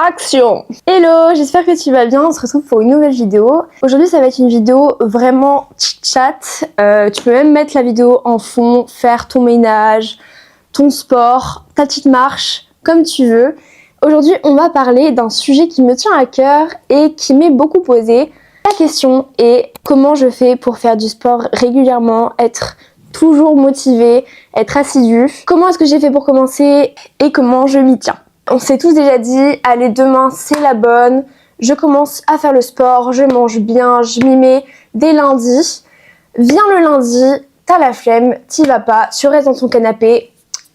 Action! Hello, j'espère que tu vas bien, on se retrouve pour une nouvelle vidéo. Aujourd'hui ça va être une vidéo vraiment chit-chat, tu peux même mettre la vidéo en fond, faire ton ménage, ton sport, ta petite marche, comme tu veux. Aujourd'hui on va parler d'un sujet qui me tient à cœur et qui m'est beaucoup posé. La question est comment je fais pour faire du sport régulièrement, être toujours motivée, être assidue. Comment est-ce que j'ai fait pour commencer et comment je m'y tiens. On s'est tous déjà dit, allez demain c'est la bonne, je commence à faire le sport, je mange bien, je m'y mets dès lundi. Vient le lundi, t'as la flemme, t'y vas pas, tu restes dans ton canapé.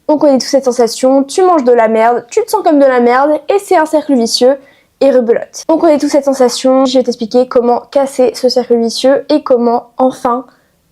On connaît toute cette sensation, tu manges de la merde, tu te sens comme de la merde et c'est un cercle vicieux et rebelote. On connaît toute cette sensation, je vais t'expliquer comment casser ce cercle vicieux et comment enfin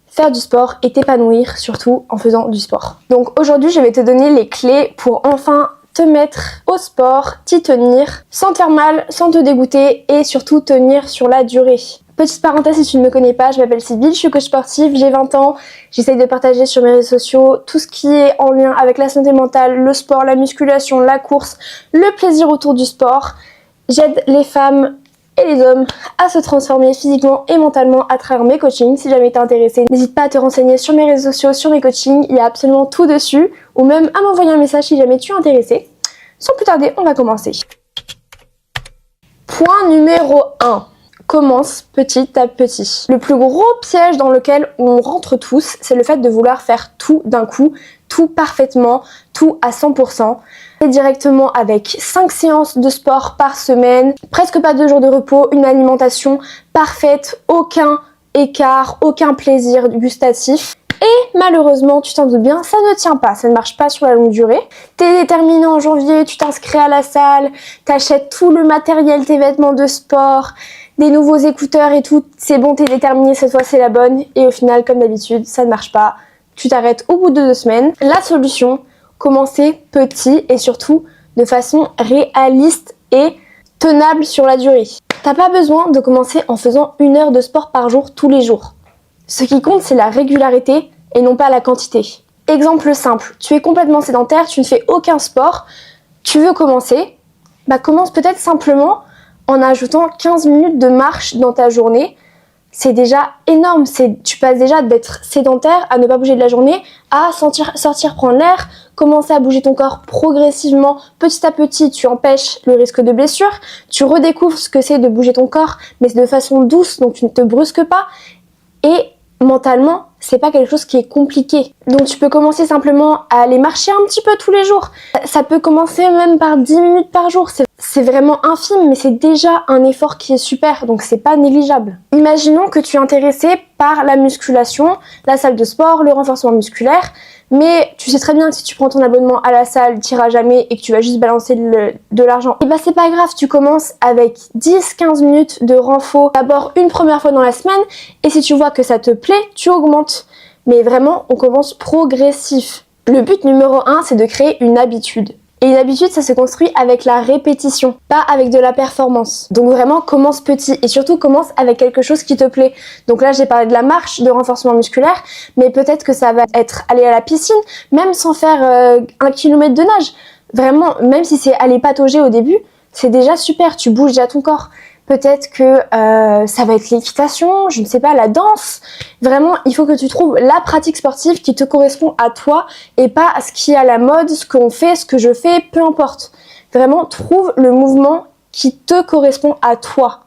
faire du sport et t'épanouir surtout en faisant du sport. Donc aujourd'hui je vais te donner les clés pour enfin te mettre au sport, t'y tenir, sans te faire mal, sans te dégoûter et surtout tenir sur la durée. Petite parenthèse si tu ne me connais pas, je m'appelle Sybille, je suis coach sportive, j'ai 20 ans, j'essaye de partager sur mes réseaux sociaux tout ce qui est en lien avec la santé mentale, le sport, la musculation, la course, le plaisir autour du sport. J'aide les femmes et les hommes à se transformer physiquement et mentalement à travers mes coachings. Si jamais t'es intéressé, n'hésite pas à te renseigner sur mes réseaux sociaux, sur mes coachings, il y a absolument tout dessus, ou même à m'envoyer un message si jamais tu es intéressé. Sans plus tarder, on va commencer. Point numéro 1. Commence petit à petit. Le plus gros piège dans lequel on rentre tous, c'est le fait de vouloir faire tout d'un coup, tout parfaitement, tout à 100%. Et directement avec 5 séances de sport par semaine, presque pas 2 jours de repos, une alimentation parfaite, aucun écart, aucun plaisir gustatif. Et malheureusement, tu t'en doutes bien, ça ne tient pas, ça ne marche pas sur la longue durée. T'es déterminé en janvier, tu t'inscris à la salle, t'achètes tout le matériel, tes vêtements de sport, des nouveaux écouteurs et tout, c'est bon, t'es déterminé, cette fois c'est la bonne. Et au final, comme d'habitude, ça ne marche pas. Tu t'arrêtes au bout de 2 semaines. La solution, commencer petit et surtout de façon réaliste et tenable sur la durée. T'as pas besoin de commencer en faisant 1 heure de sport par jour tous les jours. Ce qui compte, c'est la régularité et non pas la quantité. Exemple simple, tu es complètement sédentaire, tu ne fais aucun sport, tu veux commencer, commence peut-être simplement en ajoutant 15 minutes de marche dans ta journée. C'est déjà énorme, tu passes déjà d'être sédentaire à ne pas bouger de la journée, à sortir prendre l'air, commencer à bouger ton corps progressivement, petit à petit, tu empêches le risque de blessure, tu redécouvres ce que c'est de bouger ton corps, mais de façon douce, donc tu ne te brusques pas, et mentalement, c'est pas quelque chose qui est compliqué. Donc tu peux commencer simplement à aller marcher un petit peu tous les jours. Ça peut commencer même par 10 minutes par jour. C'est vraiment infime, mais c'est déjà un effort qui est super, donc c'est pas négligeable. Imaginons que tu es intéressé par la musculation, la salle de sport, le renforcement musculaire, mais tu sais très bien que si tu prends ton abonnement à la salle, tu n'iras jamais et que tu vas juste balancer de l'argent, et c'est pas grave, tu commences avec 10-15 minutes de renfort, d'abord une première fois dans la semaine, et si tu vois que ça te plaît, tu augmentes. Mais vraiment, on commence progressif. Le but numéro 1, c'est de créer une habitude. Et une habitude, ça se construit avec la répétition, pas avec de la performance. Donc vraiment, commence petit et surtout commence avec quelque chose qui te plaît. Donc là, j'ai parlé de la marche, de renforcement musculaire, mais peut-être que ça va être aller à la piscine, même sans faire 1 kilomètre de nage. Vraiment, même si c'est aller patauger au début, c'est déjà super, tu bouges déjà ton corps. Peut-être que ça va être l'équitation, je ne sais pas, la danse. Vraiment, il faut que tu trouves la pratique sportive qui te correspond à toi et pas à ce qui est à la mode, ce qu'on fait, ce que je fais, peu importe. Vraiment, trouve le mouvement qui te correspond à toi.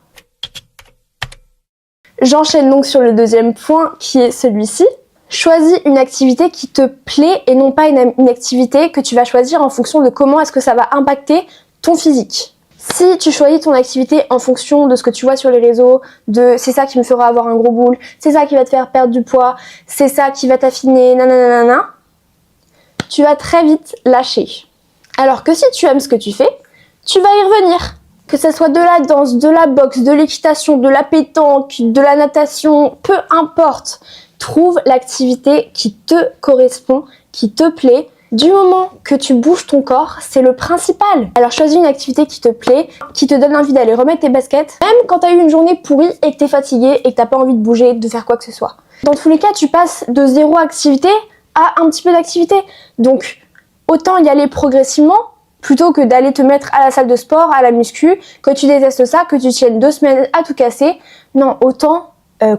J'enchaîne donc sur le deuxième point qui est celui-ci. Choisis une activité qui te plaît et non pas une activité que tu vas choisir en fonction de comment est-ce que ça va impacter ton physique. Si tu choisis ton activité en fonction de ce que tu vois sur les réseaux, de c'est ça qui me fera avoir un gros boule, c'est ça qui va te faire perdre du poids, c'est ça qui va t'affiner, nanana, tu vas très vite lâcher. Alors que si tu aimes ce que tu fais, tu vas y revenir. Que ce soit de la danse, de la boxe, de l'équitation, de la pétanque, de la natation, peu importe. Trouve l'activité qui te correspond, qui te plaît. Du moment que tu bouges ton corps, c'est le principal. Alors choisis une activité qui te plaît, qui te donne envie d'aller remettre tes baskets, même quand t'as eu une journée pourrie et que t'es fatigué et que t'as pas envie de bouger, de faire quoi que ce soit. Dans tous les cas, tu passes de 0 activité à un petit peu d'activité. Donc autant y aller progressivement Plutôt que d'aller te mettre à la salle de sport, à la muscu, que tu détestes ça, que tu tiennes 2 semaines à tout casser. Non, autant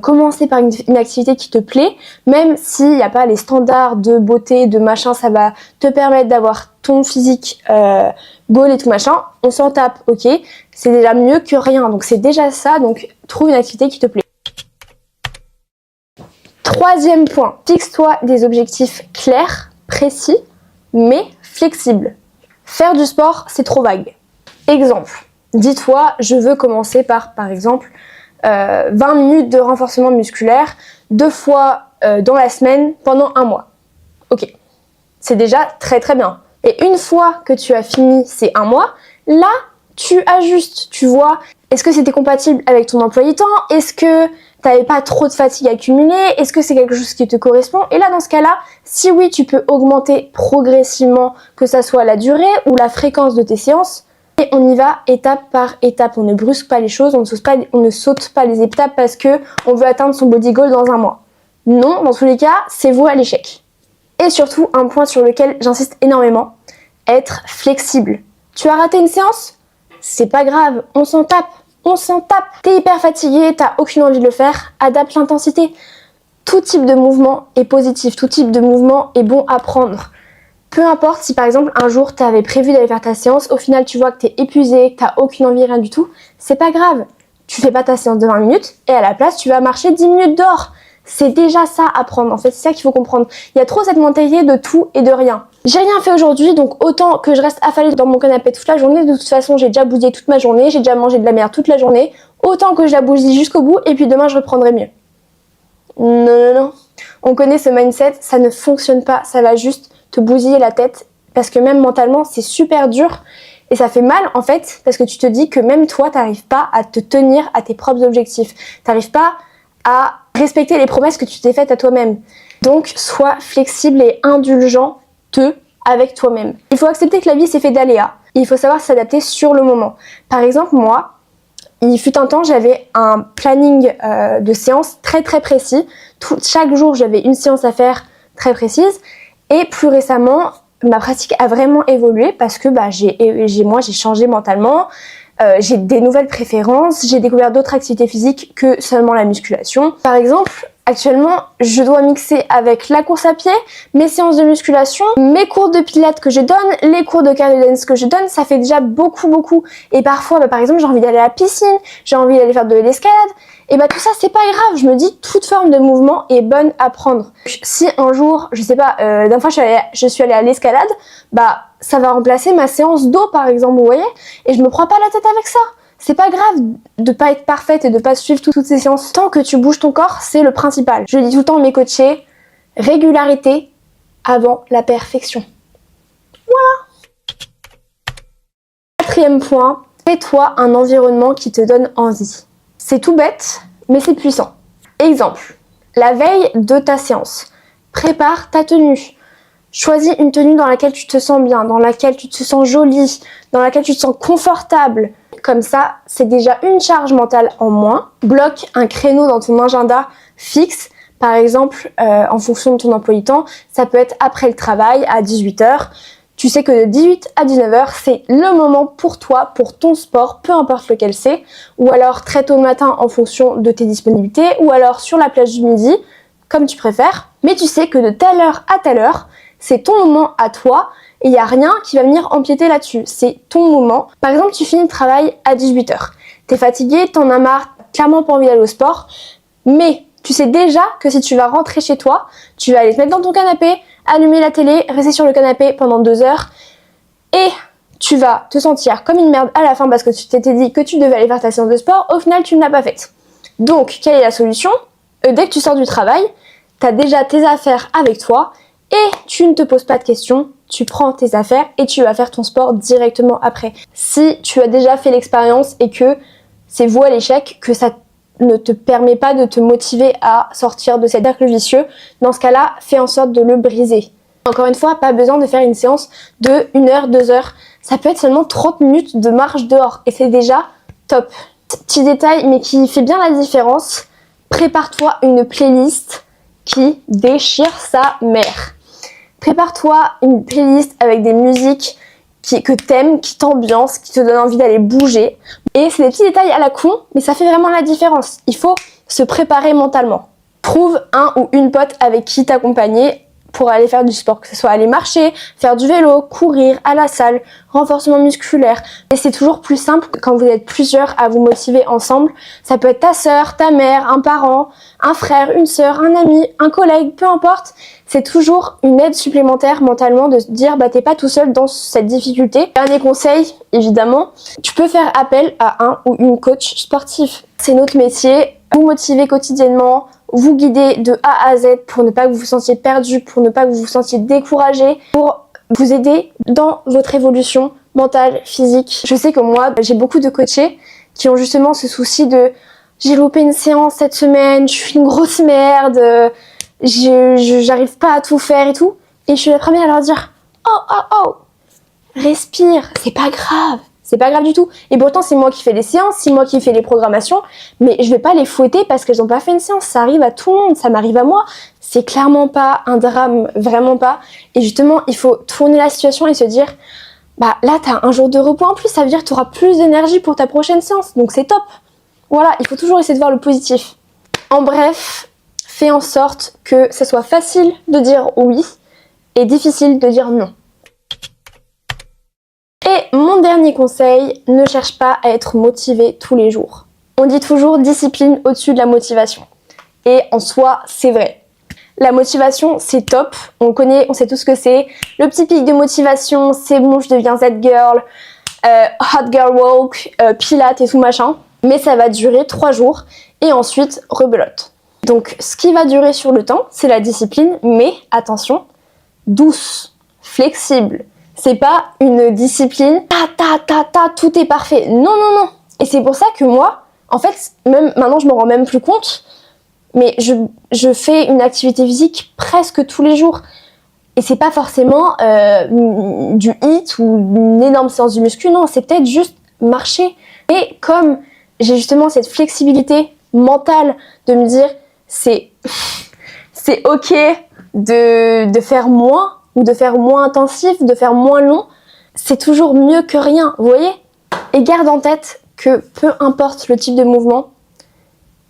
commencer par une activité qui te plaît, même s'il n'y a pas les standards de beauté, de machin, ça va te permettre d'avoir ton physique goal et tout machin. On s'en tape, ok, c'est déjà mieux que rien, donc c'est déjà ça, donc trouve une activité qui te plaît. Troisième point, fixe-toi des objectifs clairs, précis, mais flexibles. Faire du sport, c'est trop vague. Exemple, dis-toi, je veux commencer par exemple, 20 minutes de renforcement musculaire 2 fois dans la semaine pendant 1 mois. Ok, c'est déjà très très bien. Et une fois que tu as fini ces 1 mois, là, tu ajustes, tu vois, est-ce que c'était compatible avec ton emploi du temps? Est-ce que t'avais pas trop de fatigue accumulée? Est-ce que c'est quelque chose qui te correspond? Et là, dans ce cas-là, si oui, tu peux augmenter progressivement, que ça soit la durée ou la fréquence de tes séances. Et on y va étape par étape. On ne brusque pas les choses, on ne saute pas les étapes parce que on veut atteindre son body goal dans 1 mois. Non, dans tous les cas, c'est voué à l'échec. Et surtout, un point sur lequel j'insiste énormément, être flexible. Tu as raté une séance? C'est pas grave, on s'en tape. On s'en tape. T'es hyper fatigué, t'as aucune envie de le faire, adapte l'intensité. Tout type de mouvement est positif, tout type de mouvement est bon à prendre. Peu importe si par exemple un jour t'avais prévu d'aller faire ta séance, au final tu vois que t'es épuisé, que t'as aucune envie, rien du tout, c'est pas grave. Tu fais pas ta séance de 20 minutes et à la place tu vas marcher 10 minutes dehors. C'est déjà ça à prendre, en fait, c'est ça qu'il faut comprendre. Il y a trop cette mentalité de tout et de rien. J'ai rien fait aujourd'hui, donc autant que je reste affalée dans mon canapé toute la journée. De toute façon, j'ai déjà bousillé toute ma journée, j'ai déjà mangé de la merde toute la journée. Autant que je la bousille jusqu'au bout et puis demain je reprendrai mieux. Non, non, non. On connaît ce mindset, ça ne fonctionne pas, ça va juste te bousiller la tête. Parce que même mentalement, c'est super dur. Et ça fait mal, en fait, parce que tu te dis que même toi, t'arrives pas à te tenir à tes propres objectifs. T'arrives pas à respecter les promesses que tu t'es faites à toi-même. Donc, sois flexible et indulgent avec toi-même. Il faut accepter que la vie c'est fait d'aléas. Il faut savoir s'adapter sur le moment. Par exemple, moi, il fut un temps, j'avais un planning de séances très très précis. Chaque jour, j'avais une séance à faire très précise. Et plus récemment, ma pratique a vraiment évolué parce que j'ai changé mentalement. J'ai des nouvelles préférences, j'ai découvert d'autres activités physiques que seulement la musculation. Par exemple, actuellement, je dois mixer avec la course à pied, mes séances de musculation, mes cours de pilates que je donne, les cours de cardio dance que je donne, ça fait déjà beaucoup. Et parfois, par exemple, j'ai envie d'aller à la piscine, j'ai envie d'aller faire de l'escalade. Et tout ça, c'est pas grave. Je me dis, toute forme de mouvement est bonne à prendre. Si un jour, je sais pas, d'un fois je suis allée à l'escalade, ça va remplacer ma séance d'eau, par exemple, vous voyez. Et je me prends pas la tête avec ça. C'est pas grave de pas être parfaite et de pas suivre toutes ces séances. Tant que tu bouges ton corps, c'est le principal. Je dis tout le temps à mes coachés, régularité avant la perfection. Voilà. 4e point, fais-toi un environnement qui te donne envie. C'est tout bête, mais c'est puissant. Exemple, la veille de ta séance, prépare ta tenue. Choisis une tenue dans laquelle tu te sens bien, dans laquelle tu te sens jolie, dans laquelle tu te sens confortable. Comme ça, c'est déjà une charge mentale en moins. Bloque un créneau dans ton agenda fixe. Par exemple, en fonction de ton emploi du temps, ça peut être après le travail à 18h. Tu sais que de 18 à 19h, c'est le moment pour toi, pour ton sport, peu importe lequel c'est. Ou alors très tôt le matin en fonction de tes disponibilités. Ou alors sur la plage du midi, comme tu préfères. Mais tu sais que de telle heure à telle heure, c'est ton moment à toi et il n'y a rien qui va venir empiéter là-dessus. C'est ton moment. Par exemple, tu finis le travail à 18h. T'es fatigué, t'en as marre, clairement pas envie d'aller au sport. Mais tu sais déjà que si tu vas rentrer chez toi, tu vas aller te mettre dans ton canapé, allumer la télé, rester sur le canapé pendant 2 heures et tu vas te sentir comme une merde à la fin parce que tu t'étais dit que tu devais aller faire ta séance de sport. Au final, tu ne l'as pas faite. Donc, quelle est la solution? Dès que tu sors du travail, tu as déjà tes affaires avec toi et tu ne te poses pas de questions, tu prends tes affaires et tu vas faire ton sport directement après. Si tu as déjà fait l'expérience et que c'est voué à l'échec, que ça ne te permet pas de te motiver à sortir de cet cercle vicieux, dans ce cas-là, fais en sorte de le briser. Encore une fois, pas besoin de faire une séance de 1 heure, 2 heures. Ça peut être seulement 30 minutes de marche dehors et c'est déjà top. Petit détail, mais qui fait bien la différence, prépare-toi une playlist qui déchire sa mère. Prépare-toi une playlist avec des musiques que t'aimes, qui t'ambiance, qui te donne envie d'aller bouger. Et c'est des petits détails à la con, mais ça fait vraiment la différence. Il faut se préparer mentalement. Trouve un ou une pote avec qui t'accompagner pour aller faire du sport, que ce soit aller marcher, faire du vélo, courir, à la salle, renforcement musculaire. Et c'est toujours plus simple quand vous êtes plusieurs à vous motiver ensemble. Ça peut être ta sœur, ta mère, un parent, un frère, une sœur, un ami, un collègue, peu importe. C'est toujours une aide supplémentaire mentalement de se dire t'es pas tout seul dans cette difficulté. Dernier conseil, évidemment, tu peux faire appel à un ou une coach sportif. C'est notre métier, vous motiver quotidiennement, vous guider de A à Z pour ne pas que vous vous sentiez perdu, pour ne pas que vous vous sentiez découragé, pour vous aider dans votre évolution mentale, physique. Je sais que moi, j'ai beaucoup de coachés qui ont justement ce souci de j'ai loupé une séance cette semaine, je suis une grosse merde, j'arrive pas à tout faire et tout. Et je suis la première à leur dire oh, respire, c'est pas grave. C'est pas grave du tout. Et pourtant, c'est moi qui fais les séances, c'est moi qui fais les programmations, mais je vais pas les fouetter parce qu'elles ont pas fait une séance. Ça arrive à tout le monde, ça m'arrive à moi. C'est clairement pas un drame, vraiment pas. Et justement, il faut tourner la situation et se dire, là, t'as un jour de repos en plus, ça veut dire que t'auras plus d'énergie pour ta prochaine séance. Donc c'est top. Voilà, il faut toujours essayer de voir le positif. En bref, fais en sorte que ça soit facile de dire oui et difficile de dire non. Et mon dernier conseil, ne cherche pas à être motivé tous les jours. On dit toujours discipline au-dessus de la motivation. Et en soi, c'est vrai. La motivation, c'est top. On connaît, on sait tout ce que c'est. Le petit pic de motivation, c'est bon, je deviens Z-girl, hot girl walk, pilates et tout machin. Mais ça va durer 3 jours et ensuite rebelote. Donc ce qui va durer sur le temps, c'est la discipline, mais attention, douce, flexible. C'est pas une discipline, tout est parfait. Non. Et c'est pour ça que moi, en fait, même maintenant je me rends même plus compte, mais je fais une activité physique presque tous les jours. Et c'est pas forcément du HIIT ou une énorme séance de muscu, non, c'est peut-être juste marcher. Et comme j'ai justement cette flexibilité mentale de me dire c'est ok de faire moins, ou de faire moins intensif, de faire moins long, c'est toujours mieux que rien, vous voyez ? Et garde en tête que peu importe le type de mouvement,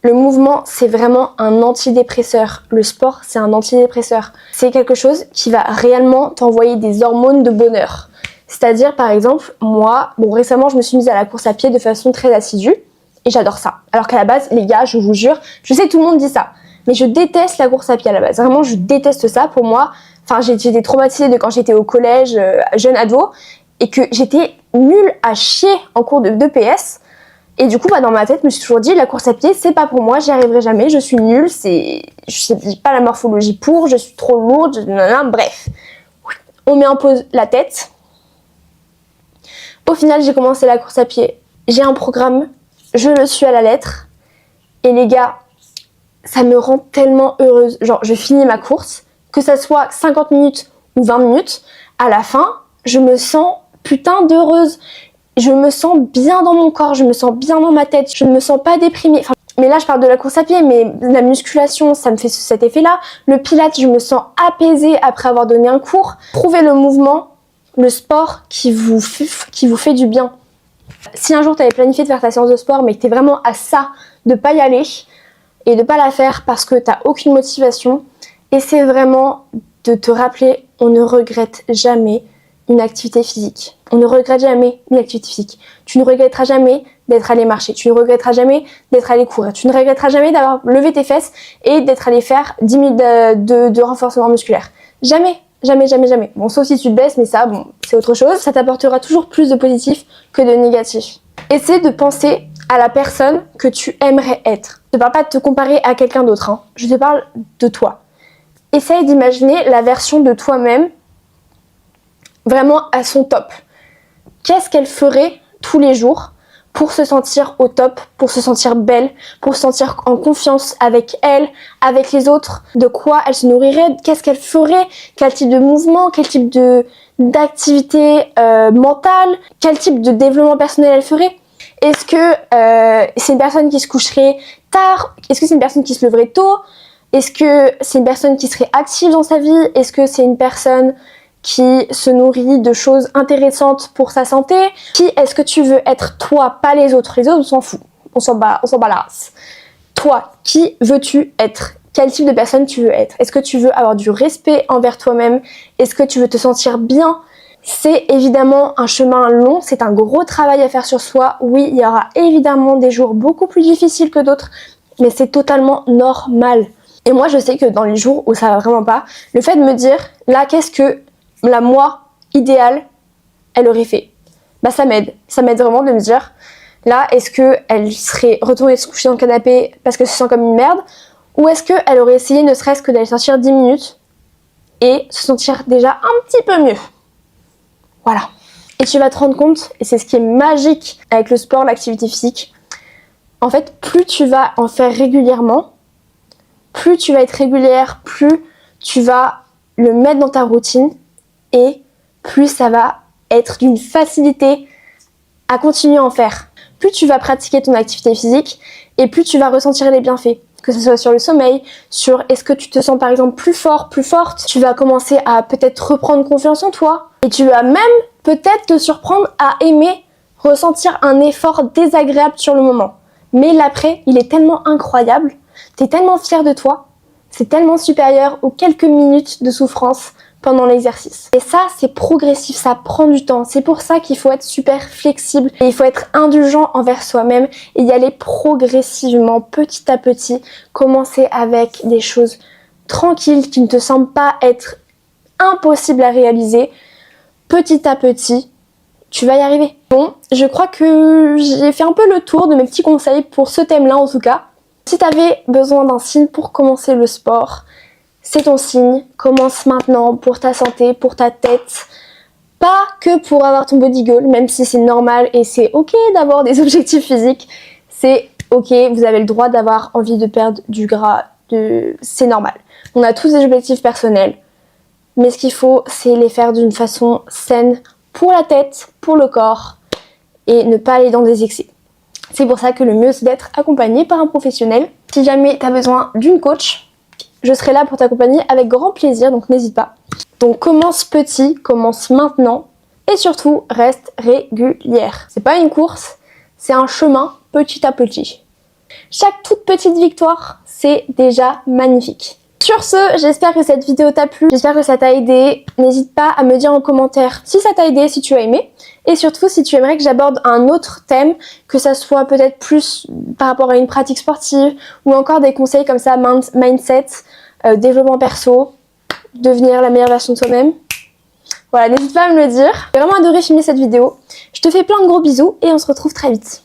le mouvement, c'est vraiment un antidépresseur. Le sport, c'est un antidépresseur. C'est quelque chose qui va réellement t'envoyer des hormones de bonheur. C'est-à-dire, par exemple, moi, récemment, je me suis mise à la course à pied de façon très assidue, et j'adore ça. Alors qu'à la base, les gars, je vous jure, je sais que tout le monde dit ça, mais je déteste la course à pied à la base. Vraiment, je déteste ça. Pour moi, j'étais traumatisée de quand j'étais au collège, jeune ado, et que j'étais nulle à chier en cours de PS. Et du coup, dans ma tête, je me suis toujours dit, la course à pied, c'est pas pour moi, j'y arriverai jamais, je suis nulle, j'ai pas la morphologie pour, je suis trop lourde, bref. On met en pause la tête. Au final, j'ai commencé la course à pied. J'ai un programme, je le suis à la lettre. Et les gars, ça me rend tellement heureuse. Genre, je finis ma course, que ça soit 50 minutes ou 20 minutes, à la fin, je me sens putain d'heureuse. Je me sens bien dans mon corps, je me sens bien dans ma tête, je ne me sens pas déprimée. Mais là, je parle de la course à pied, mais la musculation, ça me fait cet effet-là. Le pilates, je me sens apaisée après avoir donné un cours. Trouvez le mouvement, le sport qui vous fait du bien. Si un jour, tu avais planifié de faire ta séance de sport, mais que tu es vraiment à ça, de pas y aller et de pas la faire parce que tu n'as aucune motivation, essaie vraiment de te rappeler, on ne regrette jamais une activité physique. On ne regrette jamais une activité physique. Tu ne regretteras jamais d'être allé marcher. Tu ne regretteras jamais d'être allé courir. Tu ne regretteras jamais d'avoir levé tes fesses et d'être allé faire 10 minutes de renforcement musculaire. Jamais. Bon, sauf si tu te baisses, mais ça, c'est autre chose. Ça t'apportera toujours plus de positif que de négatif. Essaie de penser à la personne que tu aimerais être. Je ne parle pas de te comparer à quelqu'un d'autre, hein. Je te parle de toi. Essaye d'imaginer la version de toi-même vraiment à son top. Qu'est-ce qu'elle ferait tous les jours pour se sentir au top, pour se sentir belle, pour se sentir en confiance avec elle, avec les autres, de quoi elle se nourrirait, qu'est-ce qu'elle ferait, quel type de mouvement, quel type d'activité mentale, quel type de développement personnel elle ferait. Est-ce que c'est une personne qui se coucherait tard? Est-ce que c'est une personne qui se leverait tôt? Est-ce que c'est une personne qui serait active dans sa vie? Est-ce que c'est une personne qui se nourrit de choses intéressantes pour sa santé? Qui est-ce que tu veux être toi, pas les autres? Les autres, on s'en fout. On s'en bat la race. Toi, qui veux-tu être? Quel type de personne tu veux être? Est-ce que tu veux avoir du respect envers toi-même? Est-ce que tu veux te sentir bien? C'est évidemment un chemin long, c'est un gros travail à faire sur soi. Oui, il y aura évidemment des jours beaucoup plus difficiles que d'autres, mais c'est totalement normal. Et moi, je sais que dans les jours où ça va vraiment pas, le fait de me dire, là, qu'est-ce que la moi idéale, elle aurait fait? Bah ça m'aide. Ça m'aide vraiment de me dire, là, est-ce qu'elle serait retournée se coucher dans le canapé parce qu'elle se sent comme une merde? Ou est-ce qu'elle aurait essayé ne serait-ce que d'aller sortir 10 minutes et se sentir déjà un petit peu mieux? Voilà. Et tu vas te rendre compte, et c'est ce qui est magique avec le sport, l'activité physique, en fait, plus tu vas en faire régulièrement, plus tu vas être régulière, plus tu vas le mettre dans ta routine et plus ça va être d'une facilité à continuer à en faire. Plus tu vas pratiquer ton activité physique et plus tu vas ressentir les bienfaits. Que ce soit sur le sommeil, sur est-ce que tu te sens par exemple plus fort, plus forte. Tu vas commencer à peut-être reprendre confiance en toi et tu vas même peut-être te surprendre à aimer ressentir un effort désagréable sur le moment. Mais l'après, il est tellement incroyable, t'es tellement fier de toi, c'est tellement supérieur aux quelques minutes de souffrance pendant l'exercice. Et ça, c'est progressif, ça prend du temps. C'est pour ça qu'il faut être super flexible et il faut être indulgent envers soi-même et y aller progressivement, petit à petit. Commencer avec des choses tranquilles qui ne te semblent pas être impossibles à réaliser. Petit à petit, tu vas y arriver. Bon, je crois que j'ai fait un peu le tour de mes petits conseils pour ce thème-là en tout cas. Si tu avais besoin d'un signe pour commencer le sport, c'est ton signe. Commence maintenant pour ta santé, pour ta tête. Pas que pour avoir ton body goal, même si c'est normal et c'est ok d'avoir des objectifs physiques. C'est ok, vous avez le droit d'avoir envie de perdre du gras, c'est normal. On a tous des objectifs personnels. Mais ce qu'il faut, c'est les faire d'une façon saine pour la tête, pour le corps et ne pas aller dans des excès. C'est pour ça que le mieux, c'est d'être accompagné par un professionnel. Si jamais tu as besoin d'une coach, je serai là pour t'accompagner avec grand plaisir, donc n'hésite pas. Donc commence petit, commence maintenant et surtout reste régulière. C'est pas une course, c'est un chemin petit à petit. Chaque toute petite victoire, c'est déjà magnifique. Sur ce, j'espère que cette vidéo t'a plu, j'espère que ça t'a aidé. N'hésite pas à me dire en commentaire si ça t'a aidé, si tu as aimé. Et surtout, si tu aimerais que j'aborde un autre thème, que ça soit peut-être plus par rapport à une pratique sportive ou encore des conseils comme ça, mindset, développement perso, devenir la meilleure version de soi-même. Voilà, n'hésite pas à me le dire. J'ai vraiment adoré filmer cette vidéo. Je te fais plein de gros bisous et on se retrouve très vite.